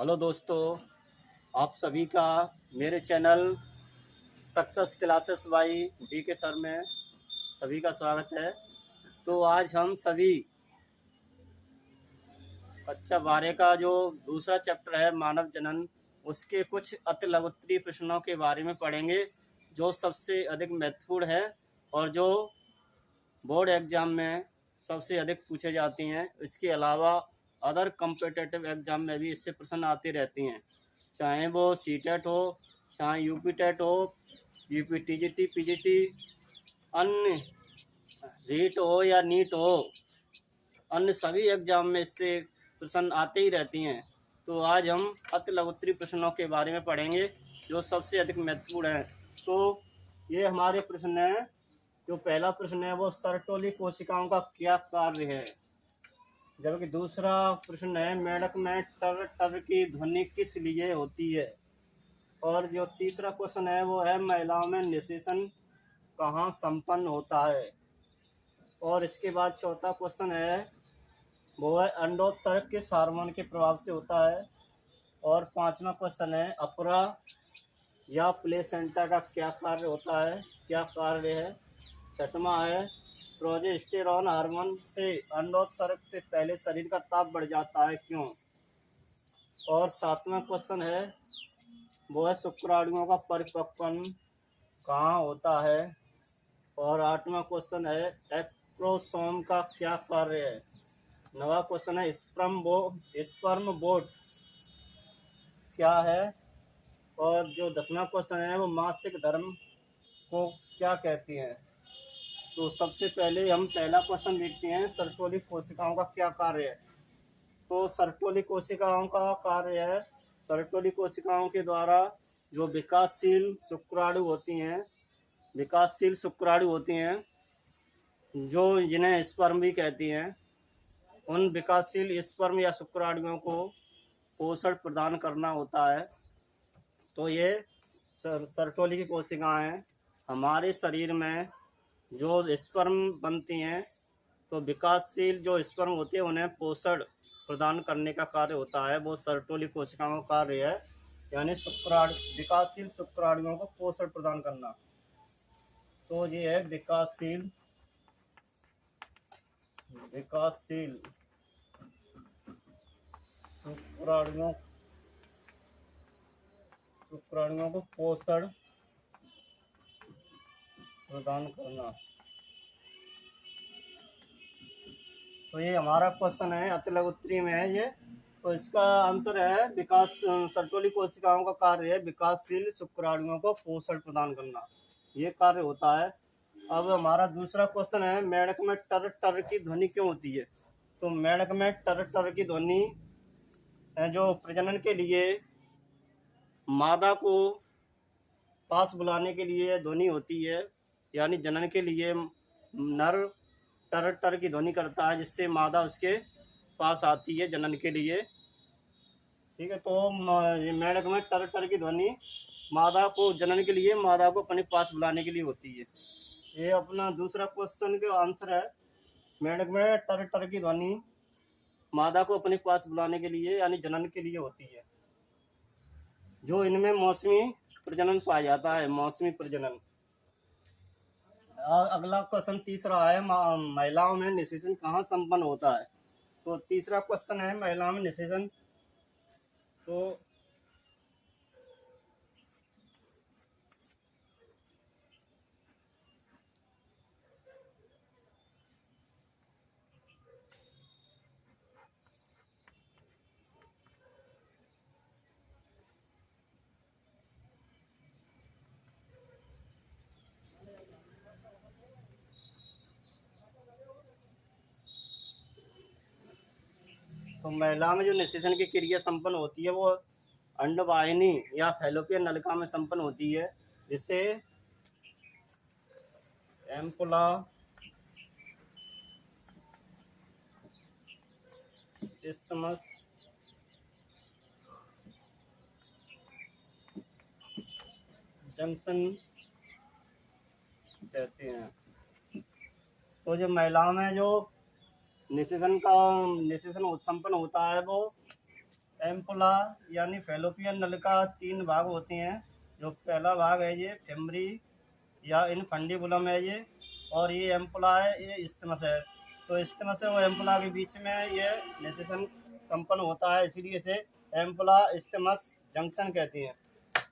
Hello दोस्तों, आप सभी का मेरे channel success classes by BK sir में सभी का स्वागत है। तो आज हम सभी कक्षा 12 का जो दूसरा चैप्टर है मानव जनन, उसके कुछ अति लघुत्तरीय प्रश्नों के बारे में पढ़ेंगे जो सबसे अधिक महत्वपूर्ण है और जो बोर्ड एग्जाम में सबसे अधिक पूछे जाती हैं। इसके अलावा अदर कम्पिटिटिव एग्जाम में भी इससे प्रश्न आते रहती हैं, चाहे वो CTET हो, चाहे UP TET हो, UP TGT PGT, अन्य रीट हो या नीट हो, अन्य सभी एग्जाम में इससे प्रश्न आते ही रहती हैं। तो आज हम अति लघुत्तरीय प्रश्नों के बारे में पढ़ेंगे जो सबसे अधिक महत्वपूर्ण हैं। तो ये हमारे प्रश्न हैं। जो पहला प्रश्न है वो सर्टोली कोशिकाओं का क्या कार्य है, जबकि दूसरा प्रश्न है मेढक में टर टर की ध्वनि किस लिए होती है, और जो तीसरा क्वेश्चन है वो है महिलाओं में निषेचन कहाँ संपन्न होता है, और इसके बाद चौथा क्वेश्चन है वो है अंडोत्सर्ग किस हार्मोन के प्रभाव से होता है, और पांचवा क्वेश्चन है अपरा या प्लेसेंटा का क्या कार्य होता है, क्या कार्य है। छठवां है प्रोजेस्टेरॉन हार्मोन से अंडोत्सर्ग से पहले शरीर का ताप बढ़ जाता है क्यों, और सातवां क्वेश्चन है वो है शुक्राणुओं का परिपक्वन कहाँ होता है, और आठवां क्वेश्चन है एक्रोसोम का क्या कार्य है। नवा क्वेश्चन है स्पर्म बोट क्या है, और जो 10वां क्वेश्चन है वो मासिक धर्म को क्या कहती हैं। तो सबसे पहले हम पहला क्वेश्चन देखते हैं, सर्टोली कोशिकाओं का क्या कार्य है। तो सर्टोली कोशिकाओं का कार्य है, सर्टोली कोशिकाओं के द्वारा जो विकासशील शुक्राणु होती हैं जो जिन्हें स्पर्म भी कहती हैं, उन विकासशील स्पर्म या शुक्राणुओं को पोषण प्रदान करना होता है। तो ये सर्टोली की कोशिकाएं हमारे शरीर में जो स्पर्म बनती हैं, तो विकासशील जो स्पर्म होते हैं उन्हें पोषण प्रदान करने का कार्य होता है, वो सर्टोली कोशिकाओं का कार्य है, यानी विकासशील शुक्राणुओं को पोषण प्रदान करना। तो ये है विकासशील शुक्राणुओं को पोषण प्रदान करना। तो ये हमारा क्वेश्चन है, अति लघुत्तरीय में है ये। तो इसका आंसर है सर्टोली कोशिकाओं का कार्य है विकासशील शुक्राणुओं को पोषण प्रदान करना, ये कार्य होता है। अब हमारा दूसरा क्वेश्चन है मेढक में टर टर की ध्वनि क्यों होती है। तो मेढक में टर टर की ध्वनि जो प्रजनन के लिए मादा को पास बुलाने के लिए ध्वनि होती है, यानी जनन के लिए नर टर टर की ध्वनि करता है जिससे मादा उसके पास आती है जनन के लिए। ठीक है, तो मेढक में टर टर की ध्वनि मादा को जनन के लिए, मादा को अपने पास बुलाने के लिए होती है। ये अपना दूसरा क्वेश्चन का आंसर है, मेढक में टर टर की ध्वनि मादा को अपने पास बुलाने के लिए यानी जनन के लिए होती है। जो इनमें मौसमी प्रजनन पाया जाता है, मौसमी प्रजनन। अगला क्वेश्चन तीसरा है महिलाओं में निषेचन कहाँ संपन्न होता है। तो तीसरा क्वेश्चन है महिलाओं में निषेचन। तो महिला में जो निषेचन की क्रिया संपन्न होती है वो अंडवाहिनी या फैलोपियन नलिका में संपन्न होती है, जिसे एम्पुला इस्थमस जंक्शन कहते हैं। तो जो महिलाओं में जो निषेचन संपन्न होता है वो एम्पुला यानी फैलोपियन नल का 3 भाग होते हैं। जो पहला भाग है ये फेमरी या इनफंडिबुलम है ये, और ये एम्पुला है, ये इस्थमस है। तो इस्थमस है वो एम्पुला के बीच में ये निषेचन संपन्न होता है, इसीलिए इसे एम्पुला इस्थमस जंक्शन कहते हैं।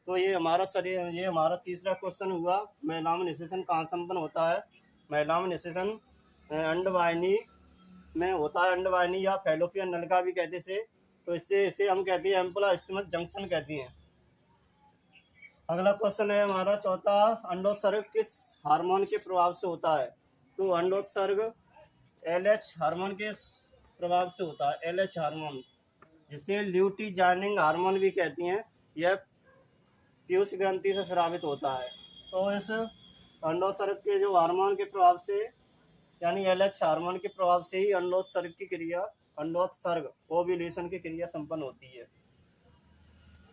तो ये हमारा शरीर, ये हमारा तीसरा क्वेश्चन हुआ, महिलाओं में निषेचन कहाँ संपन्न होता है। महिलाओं में निषेचन अंडवाहिनी में होता है, अंडवाहिनी या फैलोपियन नल का भी कहते से। तो इसे हम कहते हैं एम्पुला इस्थमस जंक्शन कहते हैं। अगला क्वेश्चन है हमारा चौथा, अंडोत्सर्ग किस हार्मोन के प्रभाव से होता है। तो अंडोत्सर्ग LH हार्मोन के प्रभाव से होता है, LH हार्मोन, जिसे ल्यूटिजानिंग हार्मोन भी कहती हैं। यह पीयूष ग्रंथि से स्रावित होता है। तो इस अंडोत्सर्ग के जो हार्मोन के प्रभाव से यानी LH हार्मोन के प्रभाव से ही अंडोत्सर्ग की क्रिया, अंडोत्सर्ग ओव्यूलेशन की क्रिया संपन्न होती है।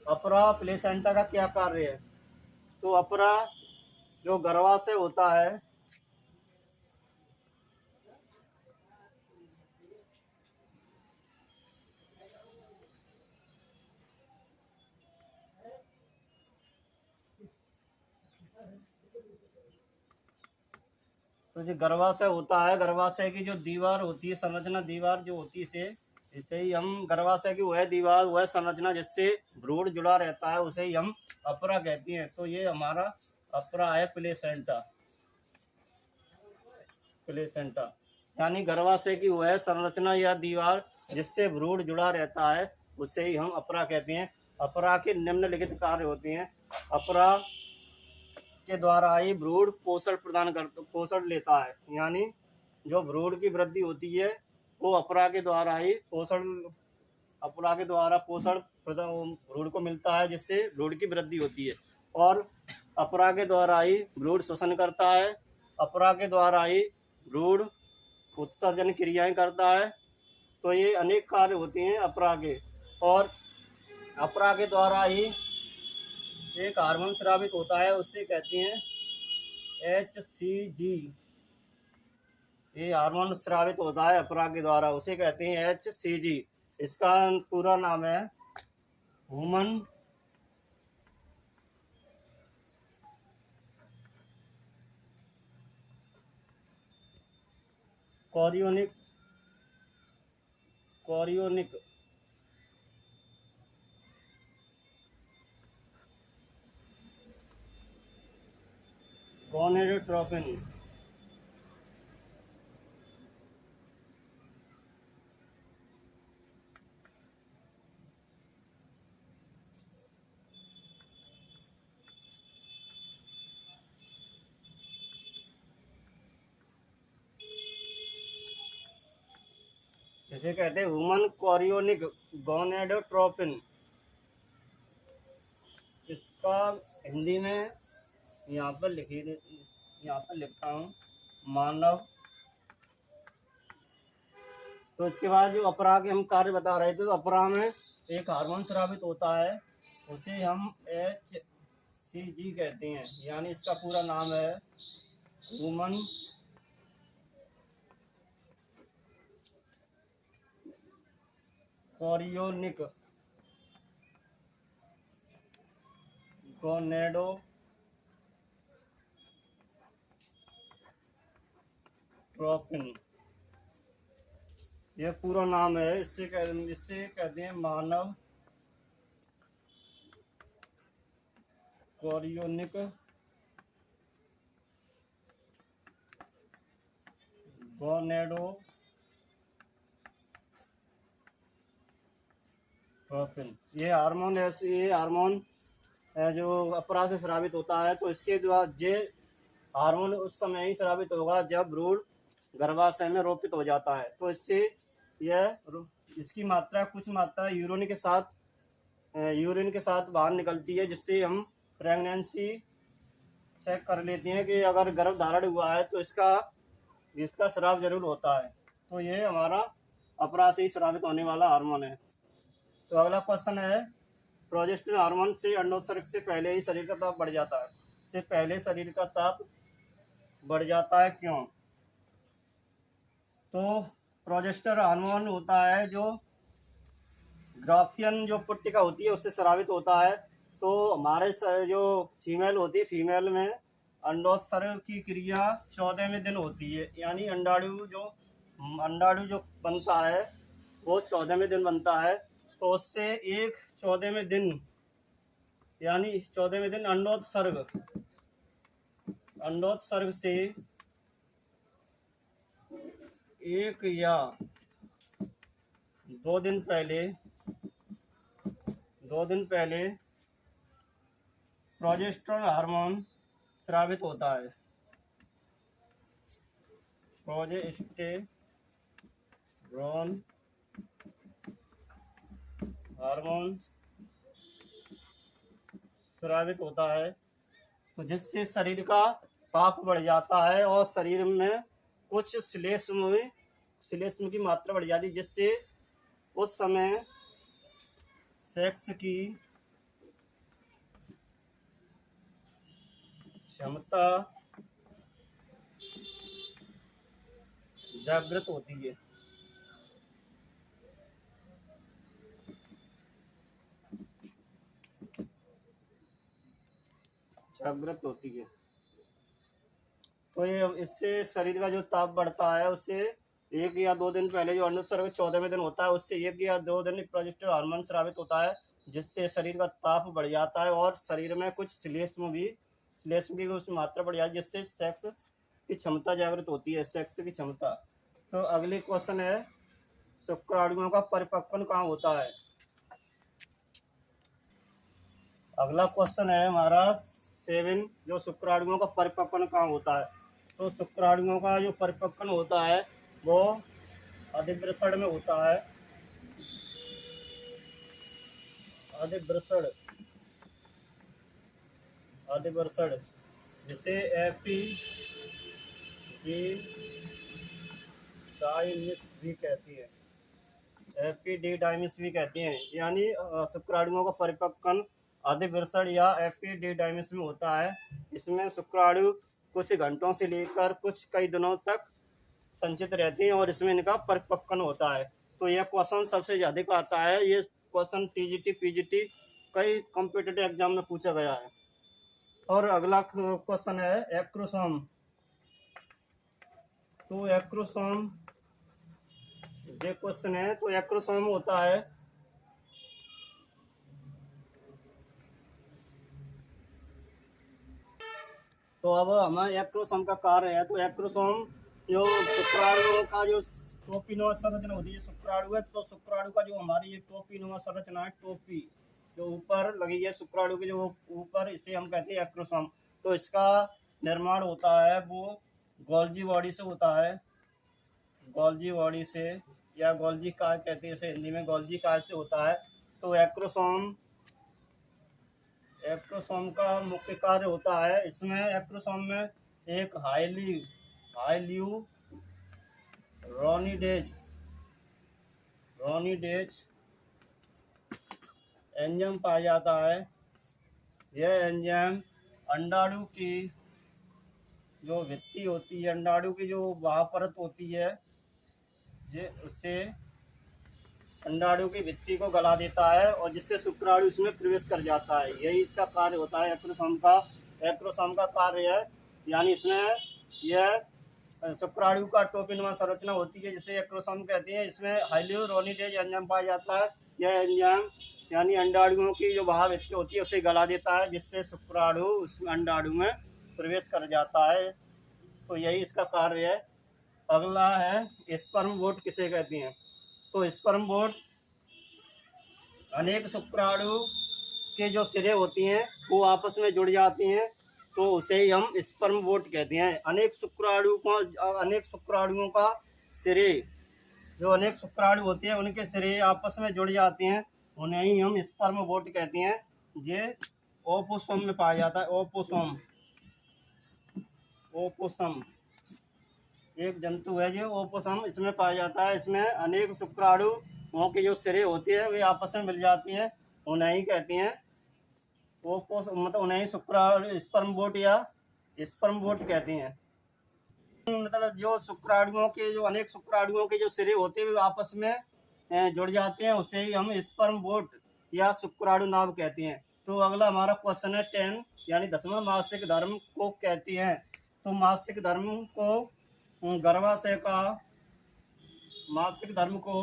अपरा प्लेसेंटा का क्या कार्य है। तो अपरा जो गर्भाशय होता है, तो जो गर्भाशय होता है, गर्भाशय की जो दीवार होती है, संरचना दीवार जो होती है, इसे ही हम गर्भाशय की वह दीवार, वह संरचना जिससे भ्रूण जुड़ा रहता है, उसे ही हम अपरा कहते हैं। तो ये हमारा अपरा है प्लेसेंटा, प्लेसेंटा यानी गर्भाशय की वह संरचना या दीवार जिससे भ्रूण जुड़ा रहता है, उसे ही हम अपरा कहते हैं। अपरा के निम्नलिखित कार्य होते हैं। अपरा के द्वारा ही भ्रूण पोषण पोषण लेता है, यानी जो भ्रूण की वृद्धि होती है वो अपरा के द्वारा ही अपरा के द्वारा पोषण भ्रूण को मिलता है, जिससे भ्रूण की वृद्धि होती है। और अपरा के द्वारा ही भ्रूण श्वसन करता है, अपरा के द्वारा ही भ्रूण उत्सर्जन क्रियाएं करता है। तो ये अनेक कार्य होते हैं अपरा के। और अपरा के द्वारा ही एक हार्मोन स्रावित होता है, उससे कहते हैं HCG। ये हार्मोन स्रावित होता है अपरा के द्वारा, उसे कहते हैं HCG। इसका पूरा नाम है ह्यूमन कोरियोनिक गोनेडोट्रोपिन। इसे कहते हैं ह्यूमन कोरियोनिक गोनेडोट्रोपिन। इसका हिंदी में यहाँ पर लिखता हूँ मानव। तो इसके बाद जो अपरा के हम कार्य बता रहे थे, तो अपरा में एक हार्मोन स्रावित होता है, उसे हम HCG कहते हैं, यानी इसका पूरा नाम है ह्यूमन कोरियोनिक गोनेडोट्रोपिन। यह पूरा नाम है। इससे कहते हैं मानव कोरियोनिक गोनेडोट्रोपिन। ये हार्मोन जो अपरा से स्रावित होता है। तो इसके द्वारा ये हार्मोन उस समय ही स्रावित होगा जब भ्रूण गर्भाशय में रोपित हो जाता है। तो इससे इसकी मात्रा, कुछ मात्रा यूरिन के साथ बाहर निकलती है, जिससे हम प्रेगनेंसी चेक कर लेते हैं कि अगर गर्भ धारण हुआ है तो इसका स्राव जरूर होता है। तो ये हमारा अपरा से ही स्रावित होने वाला हार्मोन है। तो अगला क्वेश्चन है, प्रोजेस्टेरोन हार्मोन से अंडोत्सर्ग से पहले ही शरीर का ताप बढ़ जाता है। से पहले शरीर का ताप बढ़ जाता है, क्यों। तो प्रोजेस्टेरोन हार्मोन होता है जो ग्राफियन जो पुट्टिका होती है उससे स्रावित होता है। तो हमारे जो फीमेल होती है, फीमेल में अंडोत्सर्ग की क्रिया 14वें दिन होती है, यानी अंडाणु जो बनता है वो 14वें दिन बनता है। तो उससे एक 14वें दिन यानी 14वें दिन अंडोत्सर्ग से एक या दो दिन पहले प्रोजेस्टेरोन हार्मोन स्रावित होता है। प्रोजेस्टेरोन हार्मोन स्रावित होता है, तो जिससे शरीर का ताप बढ़ जाता है और शरीर में कुछ श्लेष्म की मात्रा बढ़ जाती है, जिससे उस समय सेक्स की क्षमता जागृत होती है। तो ये इससे शरीर का जो ताप बढ़ता है, उससे एक या दो दिन पहले जो अंडोत्सर्ग 14वें दिन होता है, उससे एक या दो दिन प्रोजेस्टेरोन हार्मोन स्रावित होता है, जिससे शरीर का ताप बढ़ जाता है और शरीर में कुछ श्लेष्म की उसकी मात्रा बढ़ जाती है, जिससे सेक्स की क्षमता जागृत होती है, सेक्स की क्षमता। तो अगले क्वेश्चन है, शुक्राणुओं का परिपक्वन कहाँ होता है। अगला क्वेश्चन है हमारा 7, जो शुक्राणुओं का परिपक्वन कहाँ होता है। तो शुक्राणुओं का जो परिपक्वन होता है वो अधिवृषण में होता है। अधिवृषण जिसे एपिडिडाइमिस भी कहती हैं। यानी शुक्राणुओं का परिपक्वन अधिवृषण या एपिडिडाइमिस में होता है। इसमें शुक्राणु कुछ घंटों से लेकर कई दिनों तक संचित रहते हैं और इसमें इनका परिपक्वन होता है। तो यह क्वेश्चन सबसे ज्यादा आता है। ये क्वेश्चन टीजीटी पीजीटी कई कॉम्पिटिटिव एग्जाम में पूछा गया है। और अगला क्वेश्चन है एक्रोसोम। तो एक्रोसोम ये क्वेश्चन है। तो एक्रोसोम होता है तो अब हमारा एक्रोसोम का कार्य है। तो एक्रोसोम जो शुक्राणुओं का जो टोपीनुमा संरचना होती है, शुक्राणु है तो शुक्राणु का जो हमारी ये टोपीनुमा संरचना है, टोपी जो ऊपर लगी है शुक्राणु के जो ऊपर, इसे हम कहते हैं एक्रोसोम। तो इसका निर्माण होता है वो गोल्जी बॉडी से होता है, गोल्जी बॉडी से या गोल्जी काज कहते हैं इसे हिंदी में, गोल्जी काज से होता है। तो एक्रोसोम का मुख्य कार्य होता है, इसमें एक्रोसोम में एक हाइल्यूरोनिडेज एंजाइम पाया जाता है। यह एंजाइम अंडाणु की जो भित्ति होती है, अंडाणु की जो बाह्य परत होती है, उससे अंडाणु की भित्ति को गला देता है और जिससे शुक्राणु इसमें प्रवेश कर जाता है। यही इसका कार्य होता है एक्रोसोम का कार्य है। यानी इसमें यह शुक्राणु का टोपीनुमा संरचना होती है जिसे एक्रोसोम कहते हैं। इसमें हाइल्यूरोनिडेज एंजाइम पाया जाता है। यह एंजाइम यानी अंडाणुओं की जो बाह्य भित्ति होती है उसे गला देता है, जिससे शुक्राणु उस अंडाणु में प्रवेश कर जाता है। तो यही इसका कार्य है। अगला है स्पर्म बोट किसे कहते हैं। तो स्पर्म बोट अनेक शुक्राणु के जो सिरे होती हैं वो आपस में जुड़ जाती हैं, तो उसे ही हम स्पर्म बोट कहते हैं। अनेक शुक्राणुओं का सिरे, जो अनेक शुक्राणु होते हैं उनके सिरे आपस में जुड़ जाते हैं, उन्हें ही हम स्पर्म बोट कहते हैं। ये ओपोसोम में पाया जाता है। ओपोसम एक जंतु है जो ओपोसम, इसमें पाया जाता है। इसमें अनेक शुक्राणुओं के जो सिरे होते हैं वे आपस में मिल जाती हैं, उन्हें ही कहते हैं मतलब उन्हें शुक्राणु स्पर्म बोट या स्पर्म बोट कहते हैं। मतलब जो शुक्राणुओं के जो अनेक शुक्राणुओं के जो सिरे होते हैं वे आपस में जुड़ जाते हैं उसे ही हम स्पर्म बोट या शुक्राणु नाभ कहते हैं। तो अगला हमारा क्वेश्चन है 10 यानी 10वां मासिक धर्म को कहती हैं। तो मासिक धर्म को गर्भाशय का मासिक धर्म को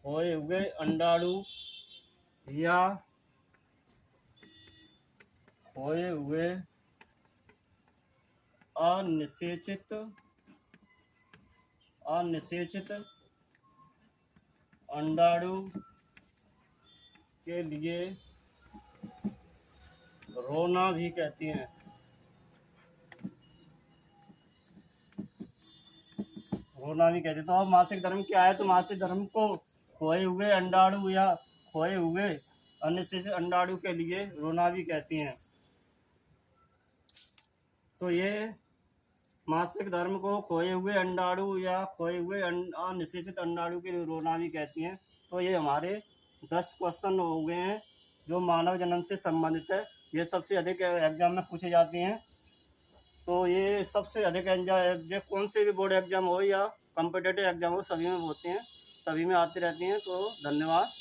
खोए हुए अंडाणु या खोए हुए अनिषेचित अंडाणु के लिए रोना भी कहती हैं। तो अब मासिक धर्म क्या है? तो मासिक धर्म को खोए हुए अंडाणु या खोए हुए अनिषेचित अंडाणु के लिए रोना भी कहती हैं। तो ये मासिक धर्म को खोए हुए अंडाणु या खोए हुए अनिषेचित अंडाणु के लिए रोना भी कहती हैं। तो ये हमारे 10 क्वेश्चन हो गए हैं जो मानव जन्म से संबंधित है। ये सबसे अधिक एग्जाम में पूछे जाते हैं। तो ये सबसे अधिक एग्जाम कौन से भी बोर्ड एग्जाम हो या कॉम्पिटिटिव एग्जाम हो, सभी में होते हैं, सभी में आते रहते हैं। तो धन्यवाद।